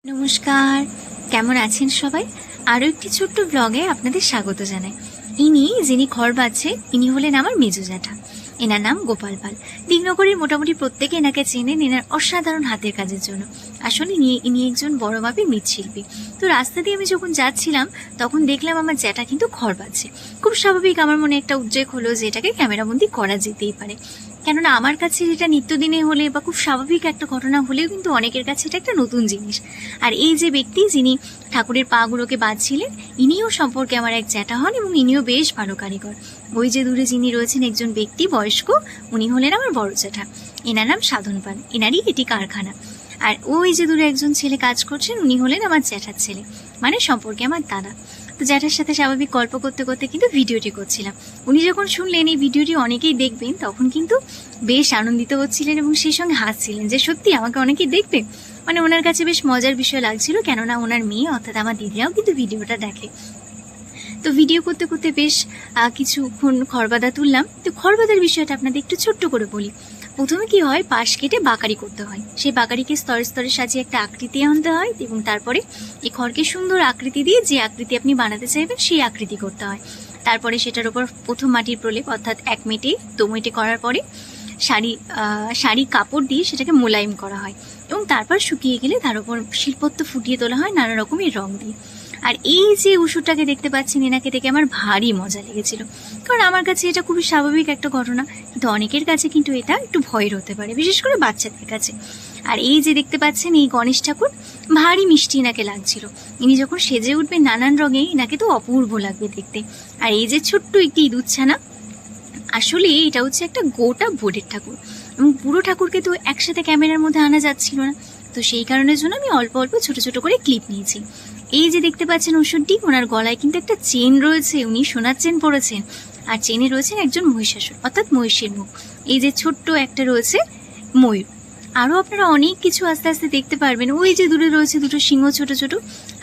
নমস্কার, কেমন আছেন সবাই? আরও একটি ছোট্ট ব্লগে আপনাদের স্বাগত জানাই। যিনি ঘর বাঁধছে ইনি হলেন আমার মেজো জ্যাঠা। এনার নাম গোপাল পাল। দিগনগরের মোটামুটি প্রত্যেকে এনাকে চেনেন এনার অসাধারণ হাতের কাজের জন্য। আসলে ইনি একজন বড় মাপের মৃৎশিল্পী। তো রাস্তা দিয়ে আমি যখন যাচ্ছিলাম তখন দেখলাম আমার জ্যাঠা কিন্তু ঘর বাঁধছে। খুব স্বাভাবিক আমার মনে একটা উদ্রেক হলো যে এটাকে ক্যামেরাবন্দি করা যেতেই পারে, কেননা আমার কাছে এটা নিত্যদিনে হলে বা খুব স্বাভাবিক একটা ঘটনা হলেও কিন্তু অনেকের কাছে এটা একটা নতুন জিনিস। আর এই যে ব্যক্তি যিনি ঠাকুরের পাগুলোকে বাঁধছিলেন ইনিও সম্পর্কে আমার এক জ্যাঠা হন এবং ইনিও বেশ ভালো কারিগর। ওই যে দূরে যিনি রয়েছেন একজন ব্যক্তি বয়স্ক, উনি হলেন আমার বড় জ্যাঠা। এনার নাম সাধন পাল, এনারই এটি কারখানা। আর ওই যে দূরে একজন ছেলে কাজ করছেন উনি হলেন আমার জ্যাঠার ছেলে, মানে সম্পর্কে আমার দাদা। তো জ্যাঠার সাথে স্বাভাবিক গল্প করতে করতে কিন্তু ভিডিওটি করছিলাম। উনি যখন শুনলেন এই ভিডিওটি অনেকেই দেখবেন তখন কিন্তু বেশ আনন্দিত হচ্ছিলেন এবং সেই সঙ্গে হাসছিলেন যে সত্যি আমাকে অনেকেই দেখবে। মানে ওনার কাছে বেশ মজার বিষয় লাগছিল, কেননা ওনার মেয়ে অর্থাৎ আমার দিদিরাও কিন্তু ভিডিওটা দেখে। তো ভিডিও করতে করতে বেশ কিছুক্ষণ খড়বাদা তুললাম। তো খড়বাদার বিষয়টা আপনাদের একটু ছোট্ট করে বলি। প্রথমে কি হয়, পাশ কেটে বাকারি করতে হয়। সেই বাকারিকে স্তরে স্তরে সাজিয়ে একটা আকৃতি আনতে হয় এবং তারপরে এই খড়কে সুন্দর আকৃতি দিয়ে যে আকৃতি আপনি বানাতে চাইবেন সেই আকৃতি করতে হয়। তারপরে সেটার উপর প্রথম মাটির প্রলেপ অর্থাৎ 1 মেটে 2 মেটে করার পরে শাড়ি কাপড় দিয়ে সেটাকে মোলায়েম করা হয় এবং তারপর শুকিয়ে গেলে তার উপর শিল্পত্ব ফুটিয়ে তোলা হয় নানা রকমের রং দিয়ে। আর এই যে উসুরটাকে দেখতে পাচ্ছেন এনাকে দেখে আমার ভারী মজা লেগেছিল, কারণ আমার কাছে এটা খুবই স্বাভাবিক একটা ঘটনা, কিন্তু অনেকের কাছে কিন্তু এটা একটু ভয়ের হতে পারে, বিশেষ করে বাচ্চাদের কাছে। আর এই যে দেখতে পাচ্ছেন এই গণেশ ঠাকুর, ভারী মিষ্টি এনাকে লাগছিল। ইনি যখন সেজে উঠবেন নানান রঙে এনাকে তো অপূর্ব লাগবে দেখতে। আর এই যে ছোট্ট একটি ইঁদুরছানা, আসলে এটা হচ্ছে একটা গোটা বোর্ডের ঠাকুর এবং পুরো ঠাকুরকে তো একসাথে ক্যামেরার মধ্যে আনা যাচ্ছিল না, তো সেই কারণের জন্য আমি অল্প অল্প ছোট ছোট করে ক্লিপ নিয়েছি। এই যে দেখতে পাচ্ছেন ওষুধটি, ওনার গলায় কিন্তু একটা চেন রয়েছে, উনি সোনার চেন পরেছেন আর চেনে রয়েছেন একজন মহিষাসুর অর্থাৎ মহিষের মুখ। এই যে ছোট্ট একটা রয়েছে ময়ূর। আরও আপনারা অনেক কিছু আস্তে আস্তে দেখতে পারবেন। ওই যে দূরে রয়েছে দুটো সিংহ ছোট ছোট।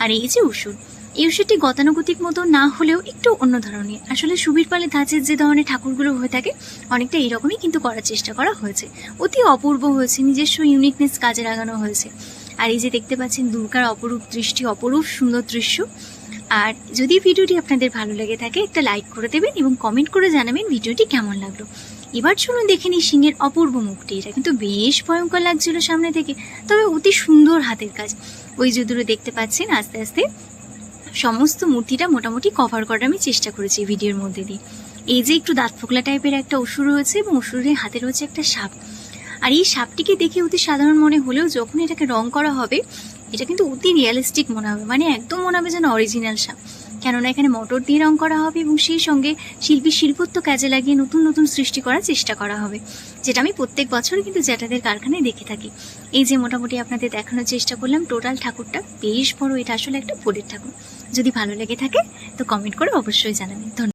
আর এই যে ওষুধ, এই ওষুধটি গতানুগতিক মতো না হলেও একটু অন্য ধরনের। আসলে সুবীর পালের ধাঁচের যে ধরনের ঠাকুরগুলো হয়ে থাকে অনেকটা এরকমই কিন্তু করার চেষ্টা করা হয়েছে। অতি অপূর্ব হয়েছে, নিজস্ব ইউনিকনেস কাজে লাগানো হয়েছে। আর এই যে দেখতে পাচ্ছেন দুর্গার অপরূপ দৃষ্টি, অপরূপ সুন্দর দৃশ্য। আর যদি ভিডিওটি আপনাদের ভালো লেগে থাকে একটা লাইক করে দেবেন এবং কমেন্ট করে জানাবেন ভিডিওটি কেমন লাগলো। এবার শুনুন দেখে নিই সিংহের অপূর্ব মুখটি। এটা কিন্তু বেশ ভয়ঙ্কর লাগছিল সামনে থেকে, তবে অতি সুন্দর হাতের কাজ। ওই যে দূরে দেখতে পাচ্ছেন আস্তে আস্তে সমস্ত মূর্তিটা মোটামুটি কভার করার আমি চেষ্টা করেছি ভিডিওর মধ্যে দিয়ে। এই যে একটু দাঁত ফোকলা টাইপের একটা অসুর রয়েছে এবং অসুরের হাতে রয়েছে একটা সাপ। আর এই সাপটিকে দেখে অতি সাধারণ মনে হলেও যখন এটাকে রং করা হবে এটা কিন্তু অতি রিয়েলিস্টিক মনে হবে, মানে একদম মনে হবে যেন অরিজিনাল সাপ। কেননা এখানে মোটর দিয়ে রং করা হবে এবং সেই সঙ্গে শিল্পী শিল্পত্ব কাজে লাগিয়ে নতুন নতুন সৃষ্টি করার চেষ্টা করা হবে, যেটা আমি প্রত্যেক বছরই কিন্তু জ্যাঠাদের কারখানায় দেখে থাকি। এই যে মোটামুটি আপনাদের দেখানোর চেষ্টা করলাম টোটাল ঠাকুরটা বেশ বড়। এটা আসলে একটা বোর্ডের ঠাকুর। যদি ভালো লেগে থাকে তো কমেন্ট করে অবশ্যই জানাবেন। ধন্যবাদ।